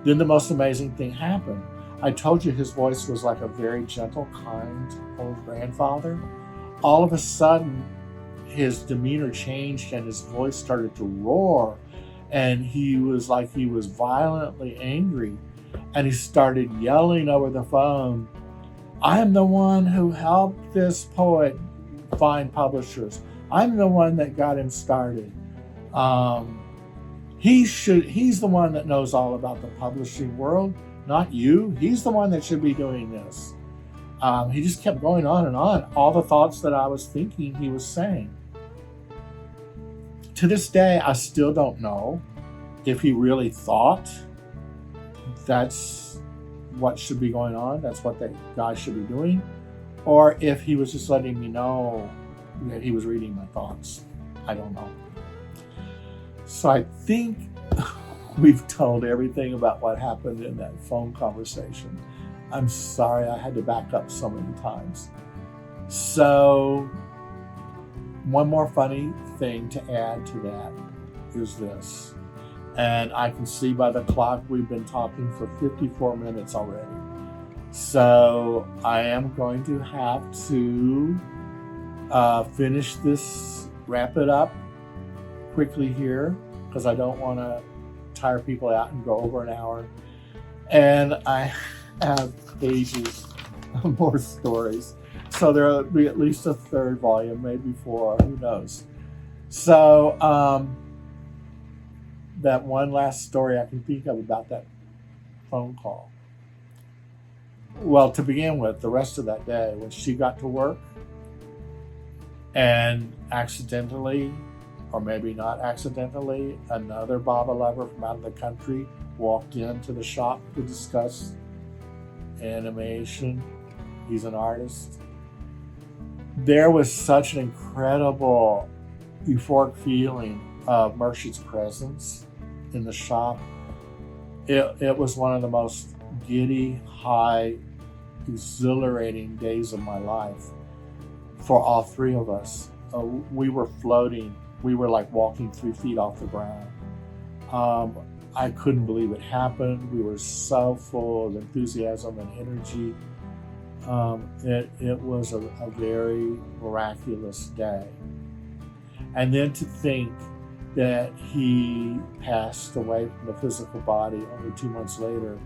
Then the most amazing thing happened. I told you his voice was like a very gentle, kind old grandfather. All of a sudden, his demeanor changed and his voice started to roar. And he was like he was violently angry. And he started yelling over the phone, "I'm the one who helped this poet find publishers. I'm the one that got him started. He's the one that knows all about the publishing world, not you. He's the one that should be doing this." He just kept going on and on. All the thoughts that I was thinking, he was saying. To this day, I still don't know if he really thought that's what should be going on, that's what that guy should be doing, or if he was just letting me know that he was reading my thoughts. I don't know. So I think we've told everything about what happened in that phone conversation. I'm sorry I had to back up so many times. So one more funny thing to add to that is this. And I can see by the clock we've been talking for 54 minutes already. So I am going to have to finish this, wrap it up, quickly here because I don't want to tire people out and go over an hour. And I have pages of more stories. So there'll be at least a third volume, maybe 4, who knows. So that one last story I can think of about that phone call. Well, to begin with, the rest of that day, when she got to work and accidentally, or maybe not accidentally, another Baba lover from out of the country walked into the shop to discuss animation. He's an artist. There was such an incredible euphoric feeling of MURSHID's presence in the shop. It was one of the most giddy, high, exhilarating days of my life for all three of us. We were floating. We were like walking 3 feet off the ground. I couldn't believe it happened. We were so full of enthusiasm and energy. It was a very miraculous day. And then to think that he passed away from the physical body only 2 months later.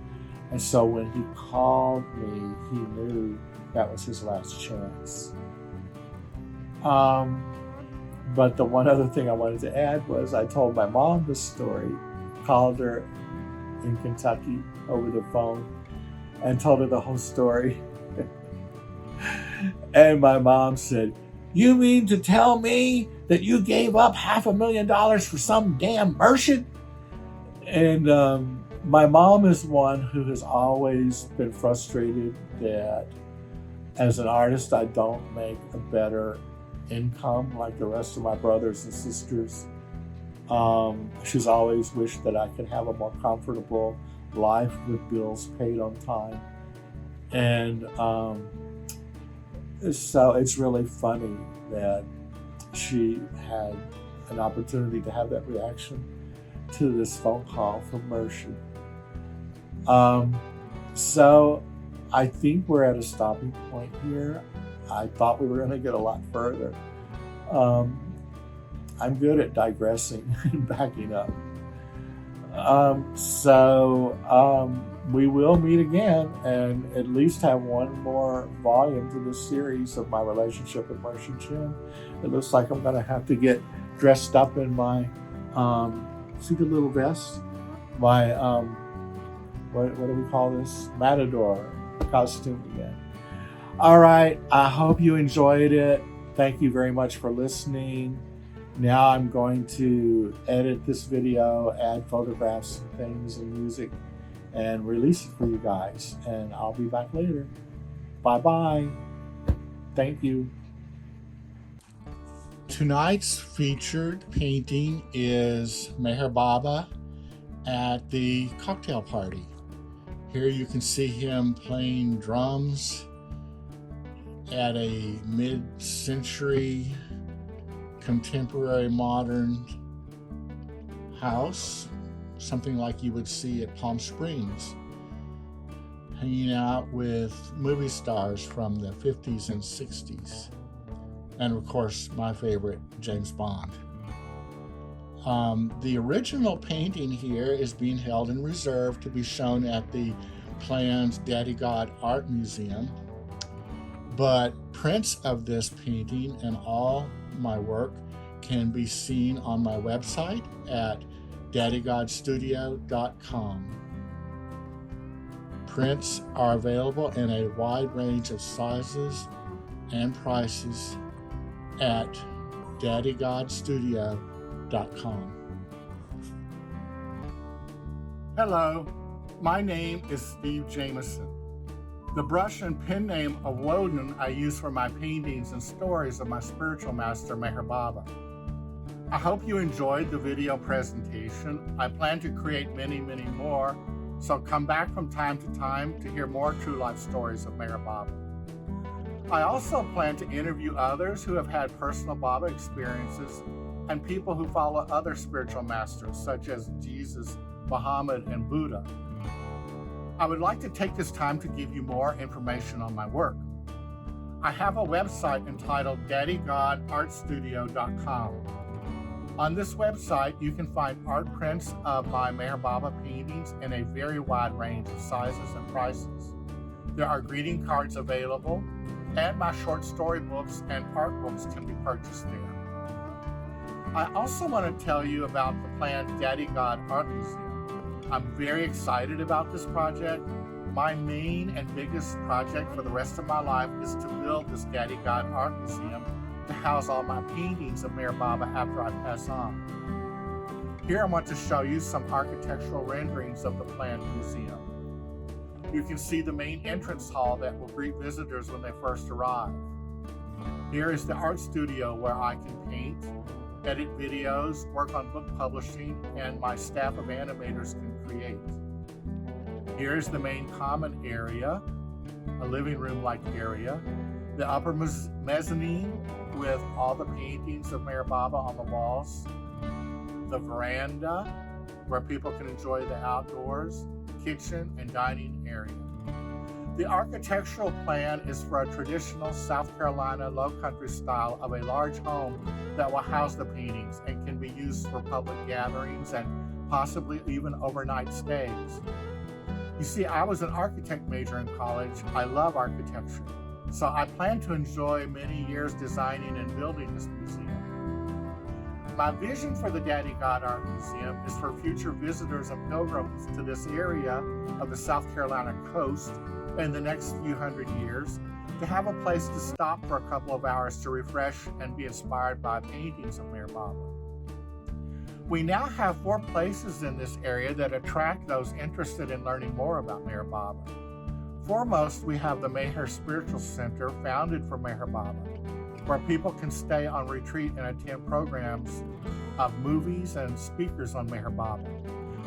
And so when he called me, he knew that was his last chance. But the one other thing I wanted to add was I told my mom this story, called her in Kentucky over the phone and told her the whole story. And my mom said, "You mean to tell me that you gave up $500,000 for some damn MURSHID?" And my mom is one who has always been frustrated that as an artist, I don't make a better income like the rest of my brothers and sisters. She's always wished that I could have a more comfortable life with bills paid on time. And so it's really funny that she had an opportunity to have that reaction to this phone call from MURSHID. So I think we're at a stopping point here. I thought we were going to get a lot further. I'm good at digressing and backing up. We will meet again and at least have one more volume to this series of my relationship with MURSHID Jim. It looks like I'm going to have to get dressed up in my, see the little vest? My, what do we call this? Matador costume again. All right, I hope you enjoyed it. Thank you very much for listening. Now I'm going to edit this video, add photographs and things and music, and release it for you guys. And I'll be back later. Bye-bye. Thank you. Tonight's featured painting is Meher Baba at the cocktail party. Here you can see him playing drums at a mid-century contemporary modern house, something like you would see at Palm Springs, hanging out with movie stars from the 50s and 60s, and of course my favorite, James Bond. The original painting here is being held in reserve to be shown at the planned Daddy God Art Museum, but prints of this painting and all my work can be seen on my website at daddygodstudio.com. Prints are available in a wide range of sizes and prices at daddygodstudio.com. Hello, my name is Steve Jameson. The brush and pen name of Woden I use for my paintings and stories of my spiritual master, Meher Baba. I hope you enjoyed the video presentation. I plan to create many, many more, so come back from time to time to hear more true life stories of Meher Baba. I also plan to interview others who have had personal Baba experiences and people who follow other spiritual masters such as Jesus, Muhammad, and Buddha. I would like to take this time to give you more information on my work. I have a website entitled daddygodartstudio.com. On this website, you can find art prints of my Meher Baba paintings in a very wide range of sizes and prices. There are greeting cards available, and my short story books and art books can be purchased there. I also want to tell you about the planned Daddy God Art Museum. I'm very excited about this project. My main and biggest project for the rest of my life is to build this Daddy God Art Museum to house all my paintings of Meher Baba after I pass on. Here I want to show you some architectural renderings of the planned museum. You can see the main entrance hall that will greet visitors when they first arrive. Here is the art studio where I can paint, edit videos, work on book publishing, and my staff of animators can create. Here is the main common area, a living room-like area, the upper mezzanine with all the paintings of Meher Baba on the walls, the veranda where people can enjoy the outdoors, kitchen and dining area. The architectural plan is for a traditional South Carolina low-country style of a large home that will house the paintings and can be used for public gatherings and possibly even overnight stays. You see, I was an architect major in college. I love architecture, so I plan to enjoy many years designing and building this museum. My vision for the Daddy God Art Museum is for future visitors and pilgrims to this area of the South Carolina coast in the next few hundred years to have a place to stop for a couple of hours to refresh and be inspired by paintings of Meher Baba. We now have 4 places in this area that attract those interested in learning more about Meher Baba. Foremost, we have the Meher Spiritual Center, founded for Meher Baba, where people can stay on retreat and attend programs of movies and speakers on Meher Baba.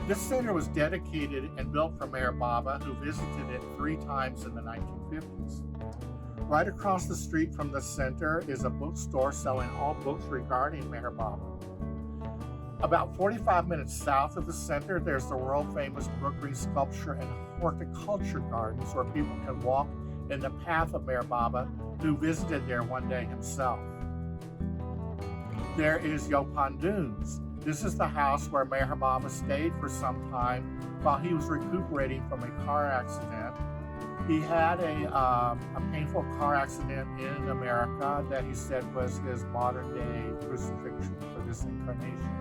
This center was dedicated and built for Meher Baba, who visited it 3 times in the 1950s. Right across the street from the center is a bookstore selling all books regarding Meher Baba. About 45 minutes south of the center, there's the world-famous Brookgreen Sculpture and Horticulture Gardens, where people can walk in the path of Meher Baba, who visited there one day himself. There is Yaupon Dunes. This is the house where Meher Baba stayed for some time while he was recuperating from a car accident. He had a painful car accident in America that he said was his modern-day crucifixion for this incarnation.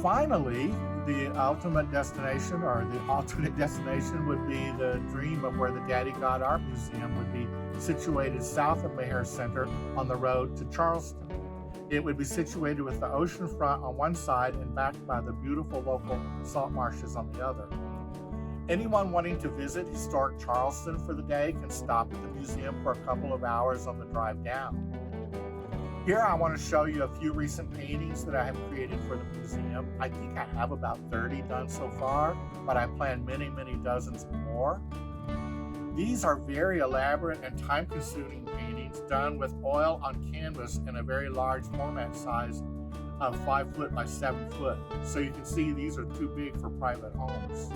Finally, the ultimate destination, or the alternate destination, would be the dream of where the Daddy God Art Museum would be situated south of Meher Center on the road to Charleston. It would be situated with the ocean front on one side and backed by the beautiful local salt marshes on the other. Anyone wanting to visit historic Charleston for the day can stop at the museum for a couple of hours on the drive down. Here I want to show you a few recent paintings that I have created for the museum. I think I have about 30 done so far, but I plan many, many dozens more. These are very elaborate and time-consuming paintings done with oil on canvas in a very large format size of 5 foot by 7 foot. So you can see these are too big for private homes.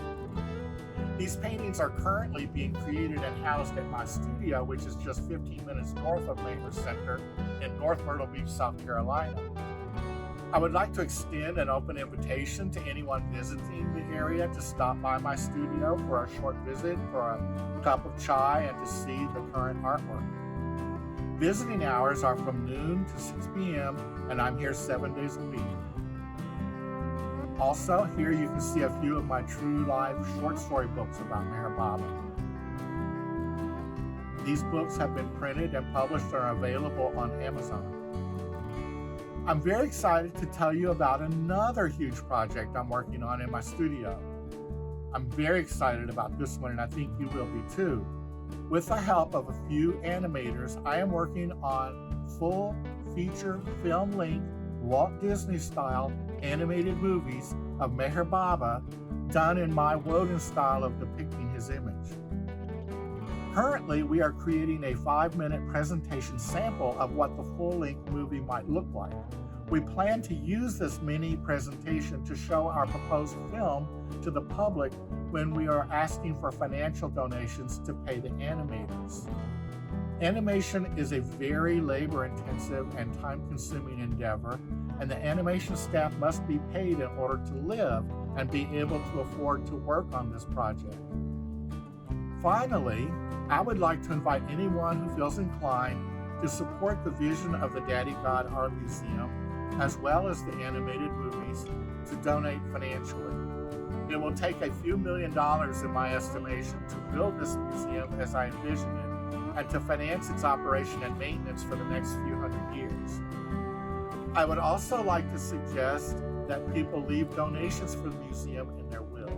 These paintings are currently being created and housed at my studio, which is just 15 minutes north of Meher Center in North Myrtle Beach, South Carolina. I would like to extend an open invitation to anyone visiting the area to stop by my studio for a short visit, for a cup of chai, and to see the current artwork. Visiting hours are from noon to 6 p.m., and I'm here 7 days a week. Also, here you can see a few of my true life short story books about Meher Baba. These books have been printed and published and are available on Amazon. I'm very excited to tell you about another huge project I'm working on in my studio. I'm very excited about this one, and I think you will be too. With the help of a few animators, I am working on full feature film-length Walt Disney-style animated movies of Meher Baba done in my Woden style of depicting his image. Currently, we are creating a 5-minute presentation sample of what the full-length movie might look like. We plan to use this mini presentation to show our proposed film to the public when we are asking for financial donations to pay the animators. Animation is a very labor-intensive and time-consuming endeavor, and the animation staff must be paid in order to live and be able to afford to work on this project. Finally, I would like to invite anyone who feels inclined to support the vision of the Daddy God Art Museum, as well as the animated movies, to donate financially. It will take a few $1 million in my estimation to build this museum as I envision it, and to finance its operation and maintenance for the next few hundred years. I would also like to suggest that people leave donations for the museum in their will.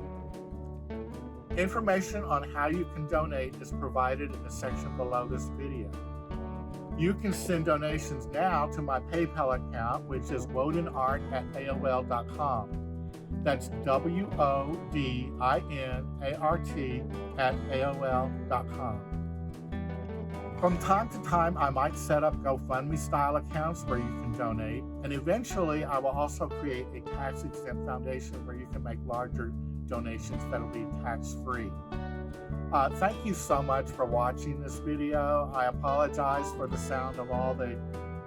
Information on how you can donate is provided in the section below this video. You can send donations now to my PayPal account, which is wodinart@aol.com. That's WODINART@AOL.com. From time to time, I might set up GoFundMe-style accounts where you can donate, and eventually I will also create a tax-exempt foundation where you can make larger donations that will be tax-free. Thank you so much for watching this video. I apologize for the sound of all the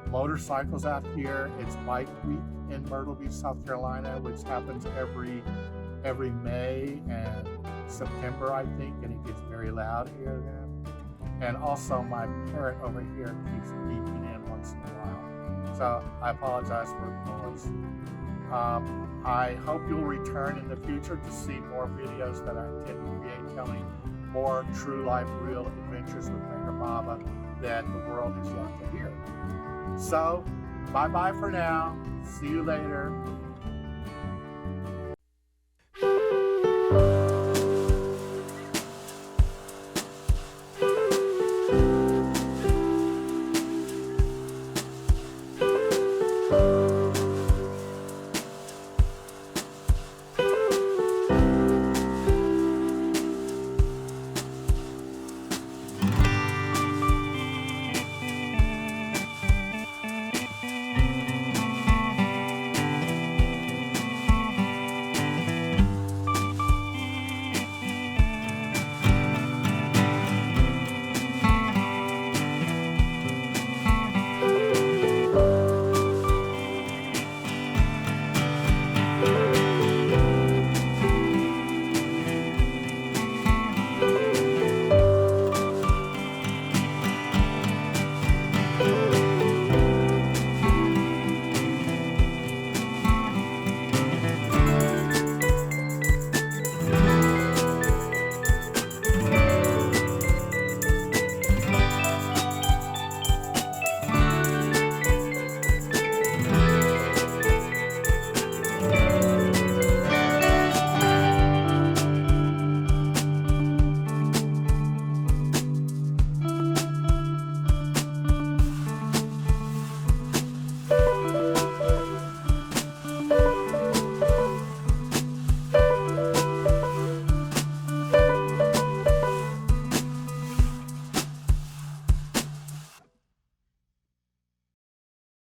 motorcycles out here. It's Bike Week in Myrtle Beach, South Carolina, which happens every May and September, I think, and it gets very loud here then. And also my parrot over here keeps beeping in once in a while. So I apologize for the noise. I hope you'll return in the future to see more videos that I intend to create telling more true life, real adventures with Maker Baba that the world is yet to hear. So, bye-bye for now. See you later.